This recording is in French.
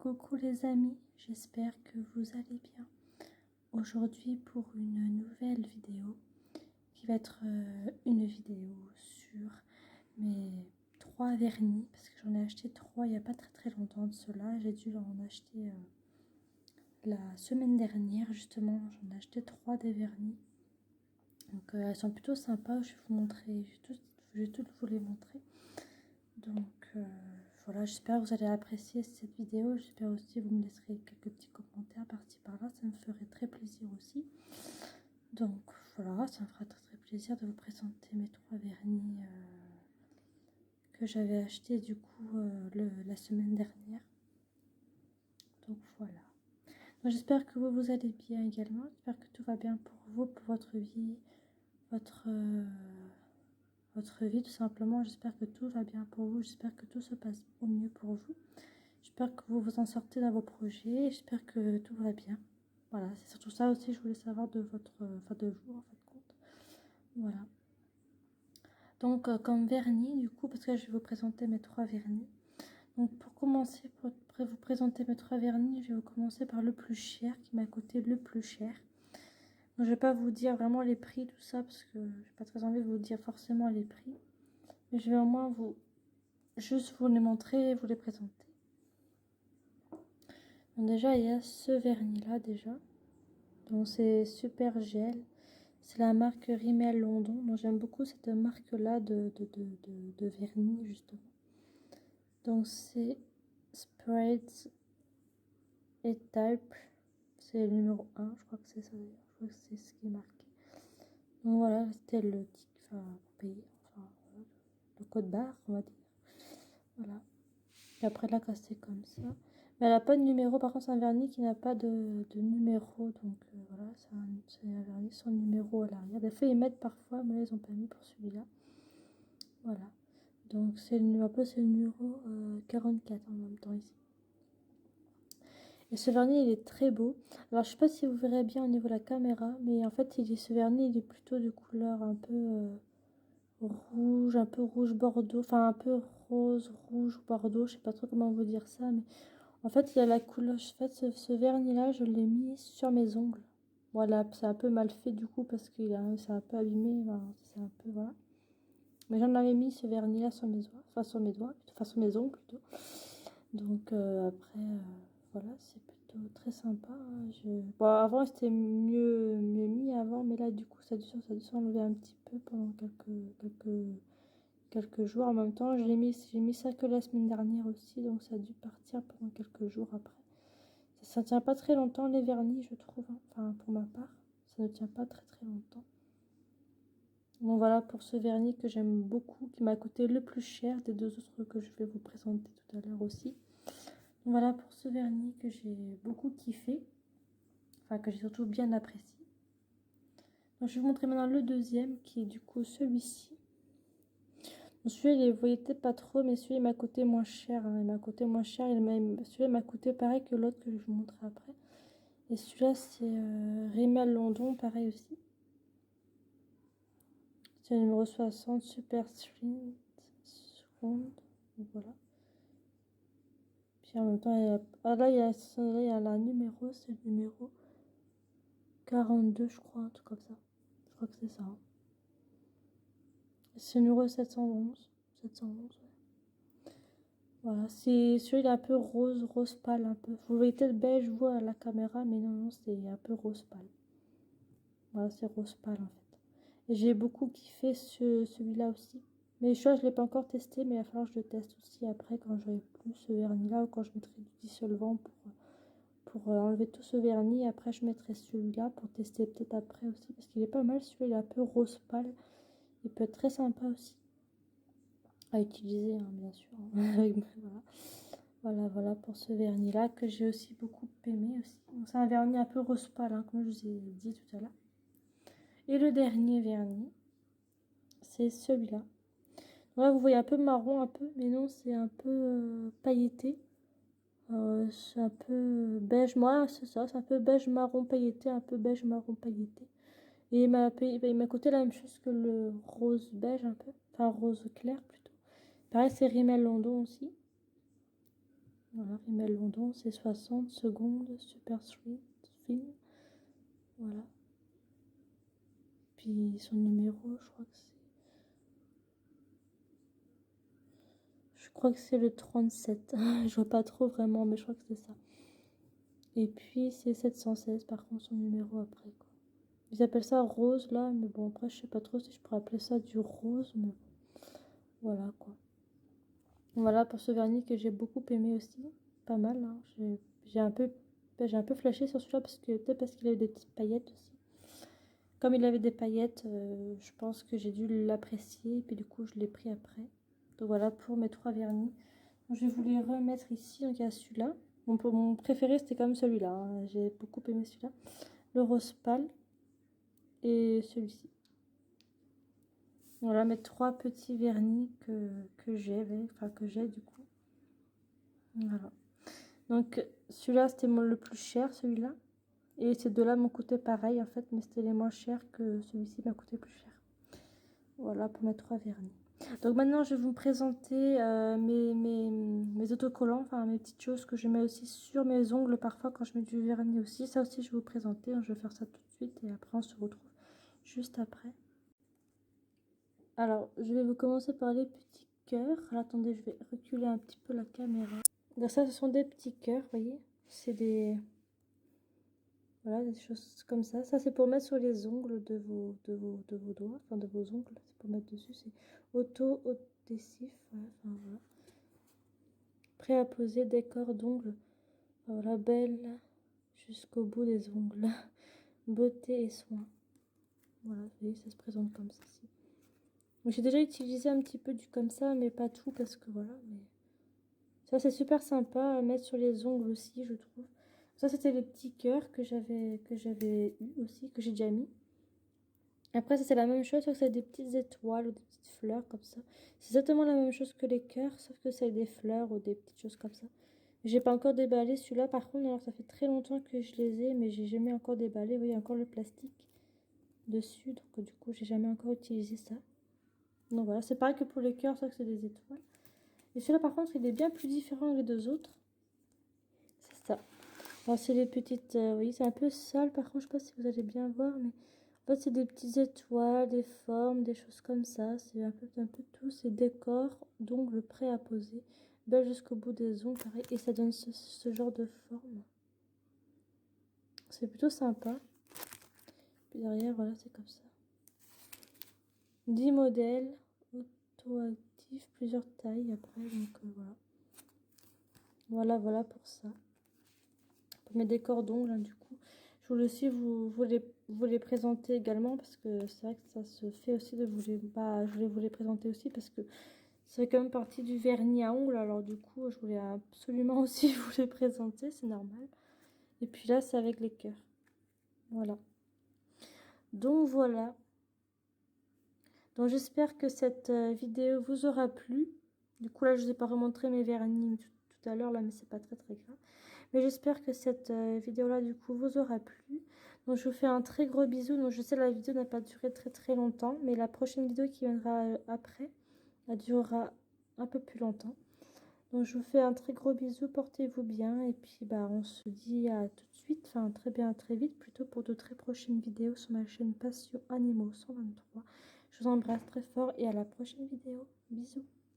Coucou les amis, j'espère que vous allez bien. Aujourd'hui pour une nouvelle vidéo qui va être une vidéo sur mes 3 vernis parce que j'en ai acheté 3 il n'y a pas très longtemps de cela. J'ai dû en acheter la semaine dernière justement, j'en ai acheté 3 des vernis. Donc elles sont plutôt sympas, je vais vous montrer, je vais toutes vous les montrer. Donc voilà, j'espère que vous allez apprécier cette vidéo. J'espère aussi que vous me laisserez quelques petits commentaires par-ci par-là. Ça me ferait très plaisir aussi. Donc voilà, ça me fera très plaisir de vous présenter mes 3 vernis que j'avais achetés du coup la semaine dernière. Donc voilà. Donc j'espère que vous allez bien également. J'espère que tout va bien pour vous, pour votre vie, votre vie tout simplement. J'espère que tout va bien pour vous. J'espère que tout se passe au mieux pour vous. J'espère que vous vous en sortez dans vos projets. J'espère que tout va bien. Voilà, c'est surtout ça aussi, je voulais savoir de votre, de vous en fin de compte. Voilà. Donc, comme vernis, du coup, parce que je vais vous présenter mes 3 vernis. Donc, pour commencer, pour vous présenter mes 3 vernis, je vais vous commencer par le plus cher, qui m'a coûté le plus cher. Donc, je vais pas vous dire vraiment les prix, tout ça, parce que j'ai pas très envie de vous dire forcément les prix. Mais je vais au moins juste vous les montrer et vous les présenter. Donc déjà, il y a ce vernis-là, déjà. Donc, c'est Super Gel. C'est la marque Rimmel London. Donc, j'aime beaucoup cette marque-là de vernis, justement. Donc, c'est Spreads et Type. C'est le numéro 1. Je crois que c'est ça, d'ailleurs. Je crois que c'est ce qui est marqué. Donc, voilà, c'était le ticket, enfin, pour payer. Enfin, voilà, le code barre, on va dire. Voilà. Et après là, c'est comme ça. Mais elle n'a pas de numéro. Par contre, c'est un vernis qui n'a pas de numéro. Donc voilà, c'est un vernis sans numéro à l'arrière. Des fois, ils mettent parfois, mais là, ils n'ont pas mis pour celui-là. Voilà. Donc c'est le numéro 44 en même temps ici. Et ce vernis, il est très beau. Alors, je sais pas si vous verrez bien au niveau de la caméra, mais en fait, ce vernis, il est plutôt de couleur un peu rouge, un peu rouge bordeaux, enfin un peu rose, rouge bordeaux, je sais pas trop comment vous dire ça, mais en fait il y a la couleur, en fait ce vernis là je l'ai mis sur mes ongles. Voilà, c'est un peu mal fait du coup parce que c'est un peu abîmé, enfin, c'est un peu voilà. Mais j'en avais mis ce vernis là sur mes doigts, enfin sur mes doigts, enfin sur mes ongles plutôt. Donc après voilà, c'est plutôt très sympa. Hein. Bon, avant c'était mieux mis avant, mais là du coup ça a dû s'enlever un petit peu pendant quelques jours. En même temps, j'ai mis ça que la semaine dernière aussi, donc ça a dû partir pendant quelques jours après. Ça ne tient pas très longtemps les vernis, je trouve. Hein. Enfin, pour ma part, ça ne tient pas très longtemps. Bon, voilà pour ce vernis que j'aime beaucoup, qui m'a coûté le plus cher des 2 autres que je vais vous présenter tout à l'heure aussi. Donc, voilà pour ce vernis que j'ai beaucoup kiffé, enfin que j'ai surtout bien apprécié. Donc, je vais vous montrer maintenant le deuxième, qui est du coup celui-ci. Celui-là, vous voyez peut-être pas trop, mais celui-là, il m'a coûté moins cher. Hein. Il m'a coûté moins cher. Celui-là, il m'a coûté pareil que l'autre que je vais vous montrer après. Et celui-là, c'est Rimmel London, pareil aussi. C'est le numéro 60, Super Strand. Donc voilà. Puis en même temps, là, il y a la numéro, c'est le numéro 42, je crois, un truc comme ça. Je crois que c'est ça. Hein. C'est le numéro 711. 711, ouais. Voilà, c'est celui-là un peu rose pâle un peu. Vous voyez peut-être beige, vous, à la caméra, mais non, c'est un peu rose pâle. Voilà, c'est rose pâle en fait. Et j'ai beaucoup kiffé celui-là aussi. Mais je ne l'ai pas encore testé, mais il va falloir que je le teste aussi après quand j'aurai plus ce vernis-là ou quand je mettrai du dissolvant pour enlever tout ce vernis. Après, je mettrai celui-là pour tester peut-être après aussi parce qu'il est pas mal. Celui-là, il est un peu rose pâle. Il peut être très sympa aussi à utiliser, hein, bien sûr. Voilà. Voilà pour ce vernis là que j'ai aussi beaucoup aimé aussi. C'est un vernis un peu rose pâle, hein, comme je vous ai dit tout à l'heure. Et le dernier vernis, c'est celui-là. Là, vous voyez un peu marron, un peu, mais non, c'est un peu pailleté. C'est un peu beige, moi, c'est ça, c'est un peu beige marron pailleté, un peu beige marron pailleté. Et il m'a coûté la même chose que le rose beige, un peu, enfin rose clair plutôt. Pareil, c'est Rimmel London aussi. Voilà, Rimmel London, c'est 60 secondes, super sweet, fine. Voilà. Puis son numéro, je crois que c'est le 37. Je vois pas trop vraiment, mais je crois que c'est ça. Et puis c'est 716 par contre son numéro après, quoi. Ils appellent ça rose là, mais bon après je sais pas trop si je pourrais appeler ça du rose, mais bon, voilà quoi. Voilà pour ce vernis que j'ai beaucoup aimé aussi, pas mal, hein. J'ai un peu flashé sur celui-là parce que peut-être parce qu'il avait des petites paillettes aussi. Comme il avait des paillettes, je pense que j'ai dû l'apprécier et puis du coup je l'ai pris après. Donc voilà pour mes 3 vernis. Donc, je vais vous les remettre ici. Donc il y a celui-là. Mon préféré c'était quand même celui-là, hein. J'ai beaucoup aimé celui-là. Le rose pâle et celui-ci. Voilà mes 3 petits vernis que j'ai, enfin que j'ai du coup. Voilà. Donc celui-là c'était le plus cher, celui-là. Et ces deux-là m'ont coûté pareil en fait, mais c'était les moins chers que celui-ci m'a coûté plus cher. Voilà pour mes 3 vernis. Donc maintenant je vais vous présenter mes autocollants, enfin mes petites choses que je mets aussi sur mes ongles parfois quand je mets du vernis aussi. Ça aussi je vais vous présenter, je vais faire ça tout de suite et après on se retrouve juste après. Alors je vais vous commencer par les petits cœurs. Alors, attendez, je vais reculer un petit peu la caméra. Donc ça ce sont des petits cœurs, vous voyez. C'est des... Voilà, des choses comme ça. Ça, c'est pour mettre sur les ongles de vos doigts, enfin de vos ongles. C'est pour mettre dessus. C'est auto-adhésif. Ouais, enfin, voilà. Prêt à poser décor d'ongles. Voilà, belle jusqu'au bout des ongles. Beauté et soin. Voilà, vous voyez, ça se présente comme ça. J'ai déjà utilisé un petit peu du comme ça, mais pas tout parce que voilà. Mais ça, c'est super sympa à mettre sur les ongles aussi, je trouve. Ça, c'était les petits cœurs que j'avais eu aussi, que j'ai déjà mis. Après, ça c'est la même chose, sauf que c'est des petites étoiles ou des petites fleurs comme ça. C'est exactement la même chose que les cœurs, sauf que c'est des fleurs ou des petites choses comme ça. J'ai pas encore déballé celui-là, par contre, alors ça fait très longtemps que je les ai, mais j'ai jamais encore déballé. Vous voyez, encore le plastique dessus, donc du coup, j'ai jamais encore utilisé ça. Donc voilà, c'est pareil que pour les cœurs, sauf que c'est des étoiles. Et celui-là, par contre, il est bien plus différent des deux autres. C'est ça. Alors, c'est les petites... oui, c'est un peu sale, par contre, je sais pas si vous allez bien voir, mais... En fait, c'est des petites étoiles, des formes, des choses comme ça. C'est un peu tout. C'est décor, d'ongles prêts à poser. Belle jusqu'au bout des ongles, pareil. Et ça donne ce genre de forme. C'est plutôt sympa. Puis derrière, voilà, c'est comme ça. 10 modèles, auto-actifs, plusieurs tailles après. Donc voilà. Voilà pour ça. Pour mes décors d'ongles, hein, du coup. Je voulais aussi vous les présenter également parce que c'est vrai que ça se fait aussi de vous les... Bah, je voulais vous les présenter aussi parce que c'est quand même partie du vernis à ongles. Alors du coup, je voulais absolument aussi vous les présenter, c'est normal. Et puis là, c'est avec les cœurs. Voilà. Donc voilà. Donc j'espère que cette vidéo vous aura plu. Du coup là, je vous ai pas remontré mes vernis tout à l'heure là, mais c'est pas très grave. Mais j'espère que cette vidéo-là, du coup, vous aura plu. Donc, je vous fais un très gros bisou. Donc, je sais que la vidéo n'a pas duré très longtemps. Mais la prochaine vidéo qui viendra après, elle durera un peu plus longtemps. Donc, je vous fais un très gros bisou. Portez-vous bien. Et puis, bah, on se dit à tout de suite. Enfin, très vite, plutôt pour de très prochaines vidéos sur ma chaîne Passion Animaux 123. Je vous embrasse très fort et à la prochaine vidéo. Bisous.